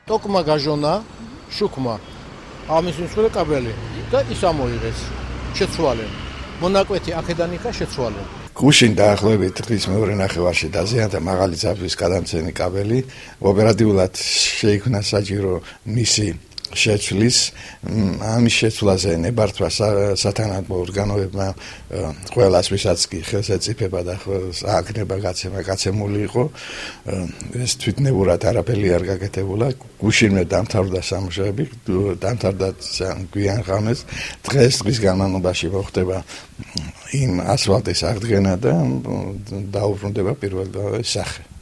ტოკმა გაჟონა, შუქმა. ამის მსხვილი კაბელი და ის ამოიღეს. შეცვალენ. მონაკვეთი აქედან იქა შეცვალენ. გუშინ დაახლოებით დღის მეორე ნახევარში დაზიანდა მაღალი ძაბვის გადამცემი კაბელი. ოპერატიულად შეიქმნა საჭირო მისი შეცვლის, ამის შეცვლაზე ნებართვა სათანადო ორგანოებმა ყველას ვისაც კი ხელს ეწიფება და აღგნება გაცემული იყო. ეს თვითნებურად არაფერი არ გაკეთებულა. გუშინვე დამთავრდა სამუშაოები, დამთავრდა გვიან ღამეს. დღის განმავლობაში მოხდება იმ ასფალტის აღდგენა და დაუბრუნდება პირველ სახე.